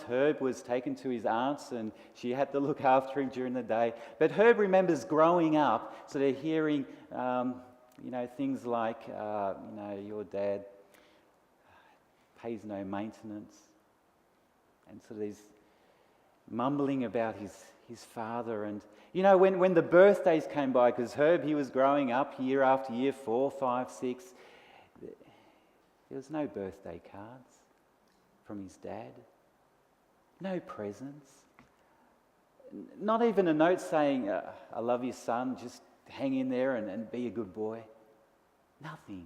Herb was taken to his aunt's and she had to look after him during the day. But Herb remembers growing up, sort of hearing, things like, your dad pays no maintenance, and sort of these mumbling about his father. And, when the birthdays came by, because Herb, he was growing up year after year, 4, 5, 6, there was no birthday cards from his dad. No presents. Not even a note saying, I love you, son, just hang in there and be a good boy. Nothing.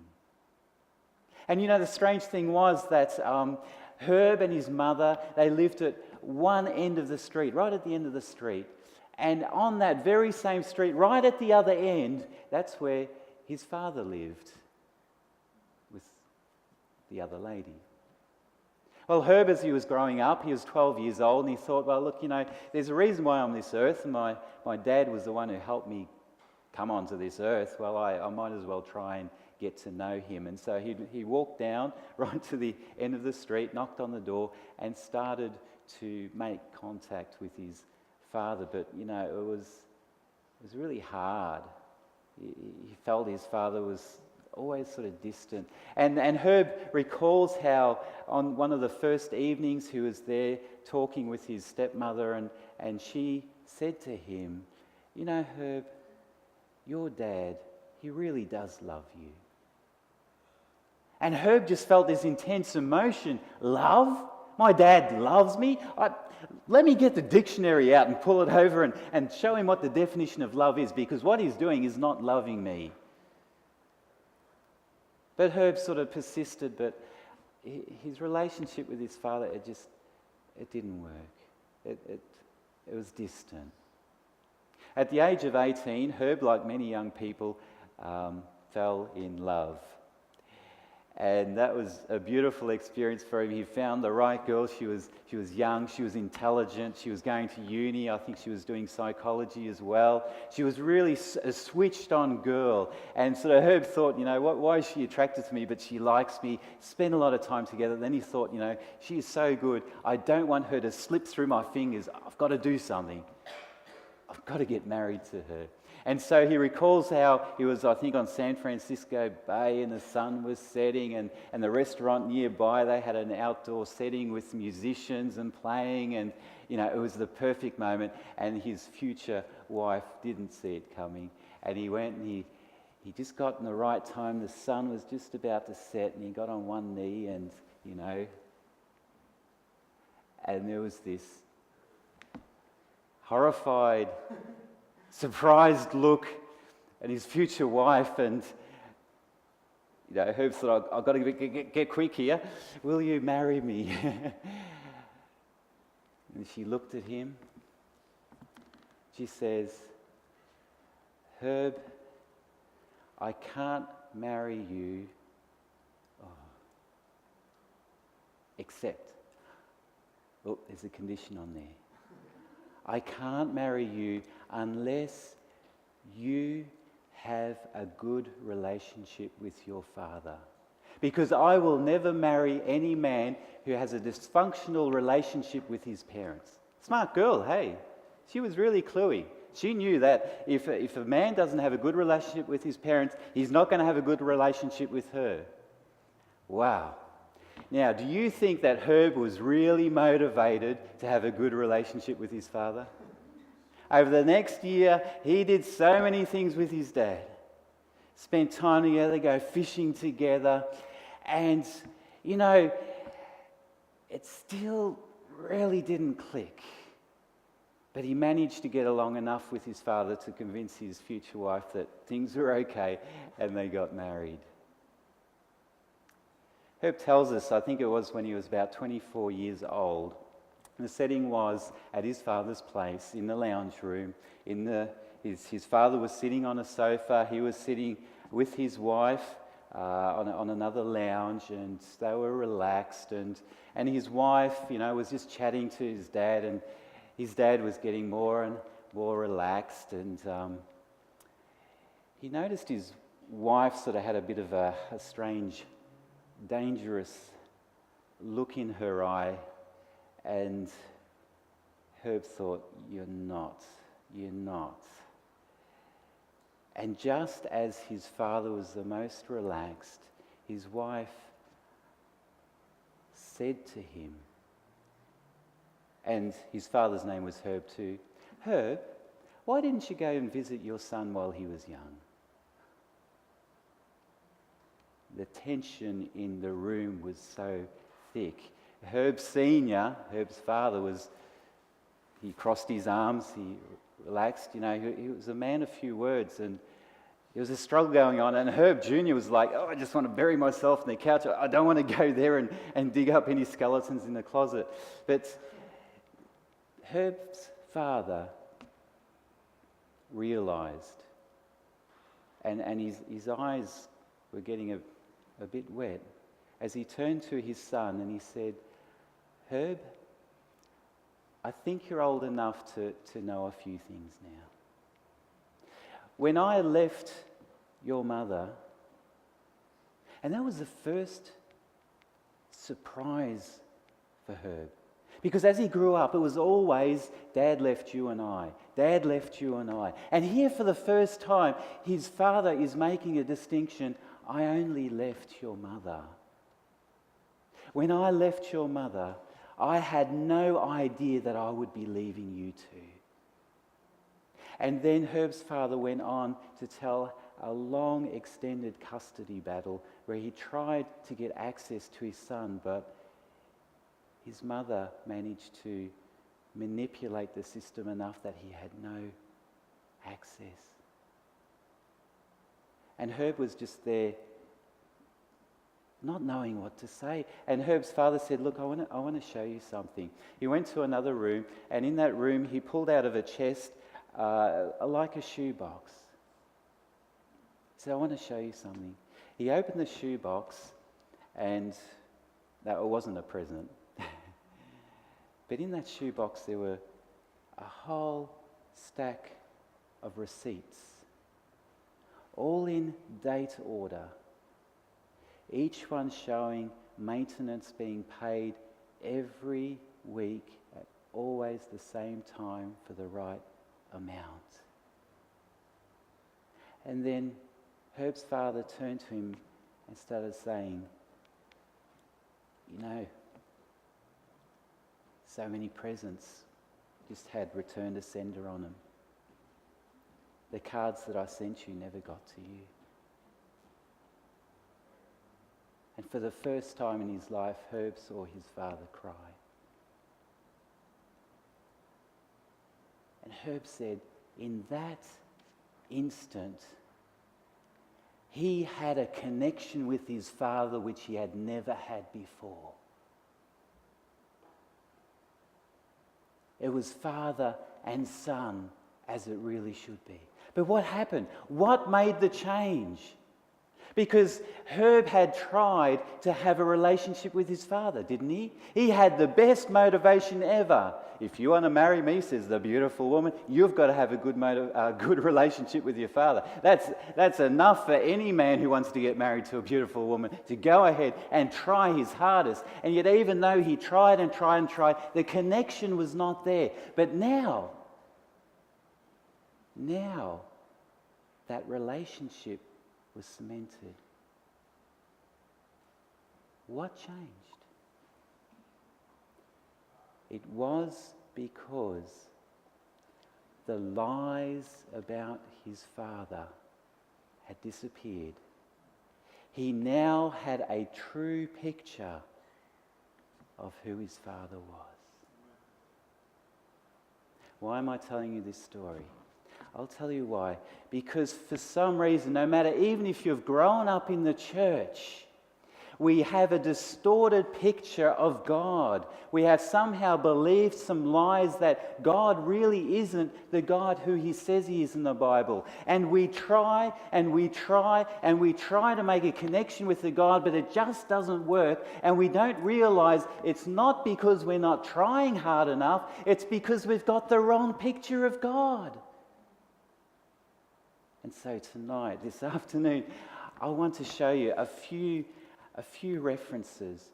And the strange thing was that Herb and his mother, they lived at one end of the street, right at the end of the street. And on that very same street, right at the other end, that's where his father lived with the other lady. Well, Herb, as he was growing up, he was 12 years old, and he thought, well, look, there's a reason why I'm on this earth, and my dad was the one who helped me come onto this earth. Well, I might as well try and get to know him. And so he walked down right to the end of the street, knocked on the door, and started to make contact with his father. But, it was really hard. He felt his father was always sort of distant. And Herb recalls how on one of the first evenings he was there talking with his stepmother, and she said to him, Herb, your dad, he really does love you. And Herb just felt this intense emotion. Love? My dad loves me? Let me get the dictionary out and pull it over and show him what the definition of love is, because what he's doing is not loving me. But Herb sort of persisted, but his relationship with his father, it didn't work. It was distant. At the age of 18, Herb, like many young people, fell in love. And that was a beautiful experience for him. He found the right girl. She was young, she was intelligent, she was going to uni. I think she was doing psychology as well. She was really a switched-on girl. And sort of Herb thought, why is she attracted to me? But she likes me. Spend a lot of time together. Then he thought, she is so good. I don't want her to slip through my fingers. I've got to do something. I've got to get married to her. And so he recalls how he was, I think, on San Francisco Bay and the sun was setting, and the restaurant nearby, they had an outdoor setting with musicians and playing, and, it was the perfect moment. And his future wife didn't see it coming. And he went and he just got in the right time. The sun was just about to set, and he got on one knee and there was this horrified, surprised look at his future wife, and Herb thought, I've got to get quick here. Will you marry me? And she looked at him. She says, Herb, I can't marry you except, there's a condition on there. I can't marry you unless you have a good relationship with your father. Because I will never marry any man who has a dysfunctional relationship with his parents. Smart girl, hey. She was really cluey. She knew that if a man doesn't have a good relationship with his parents, he's not going to have a good relationship with her. Wow. Now, do you think that Herb was really motivated to have a good relationship with his father? Over the next year, he did so many things with his dad. Spent time together, go fishing together. And, it still really didn't click. But he managed to get along enough with his father to convince his future wife that things were okay, and they got married. Herb tells us, I think it was when he was about 24 years old. The setting was at his father's place in the lounge room. His father was sitting on a sofa. He was sitting with his wife on another lounge, and they were relaxed. And his wife, was just chatting to his dad, and his dad was getting more and more relaxed. And he noticed his wife sort of had a bit of a strange, dangerous look in her eye, And Herb thought, you're not. And just as his father was the most relaxed, his wife said to him, and his father's name was Herb too, Herb, why didn't you go and visit your son while he was young? The tension in the room was so thick. Herb Senior, Herb's father, he crossed his arms, he relaxed, he was a man of few words, and there was a struggle going on, and Herb Jr. was like, I just want to bury myself in the couch. I don't want to go there and dig up any skeletons in the closet. But Herb's father realised, and his eyes were getting a bit wet, as he turned to his son and he said, Herb, I think you're old enough to know a few things now. When I left your mother, and that was the first surprise for Herb. Because as he grew up, it was always, Dad left you and I. Dad left you and I. And here for the first time, his father is making a distinction. I only left your mother. When I left your mother, I had no idea that I would be leaving you too. And then Herb's father went on to tell a long extended custody battle where he tried to get access to his son, but his mother managed to manipulate the system enough that he had no access. And Herb was just there, not knowing what to say. And Herb's father said, look, I want to show you something. He went to another room, and in that room he pulled out of a chest like a shoebox. He said, I want to show you something. He opened the shoebox, and that wasn't a present. But in that shoebox there were a whole stack of receipts, all in date order, each one showing maintenance being paid every week at always the same time for the right amount. And then Herb's father turned to him and started saying, so many presents just had return to sender on them. The cards that I sent you never got to you. And for the first time in his life, Herb saw his father cry. And Herb said, in that instant, he had a connection with his father which he had never had before. It was father and son as it really should be. But what happened? What made the change? Because Herb had tried to have a relationship with his father, didn't he? He had the best motivation ever. If you want to marry me, says the beautiful woman, you've got to have a good relationship with your father. That's enough for any man who wants to get married to a beautiful woman, to go ahead and try his hardest. And yet even though he tried and tried and tried, the connection was not there. But now that relationship was cemented. What changed? It was because the lies about his father had disappeared. He now had a true picture of who his father was. Why am I telling you this story? I'll tell you why. Because for some reason, no matter, even if you've grown up in the church, we have a distorted picture of God. We have somehow believed some lies that God really isn't the God who he says he is in the Bible. And we try and we try and we try to make a connection with the God, but it just doesn't work. And we don't realize it's not because we're not trying hard enough, it's because we've got the wrong picture of God. And so tonight, this afternoon, I want to show you a few references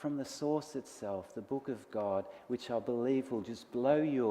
from the source itself, the book of God, which I believe will just blow you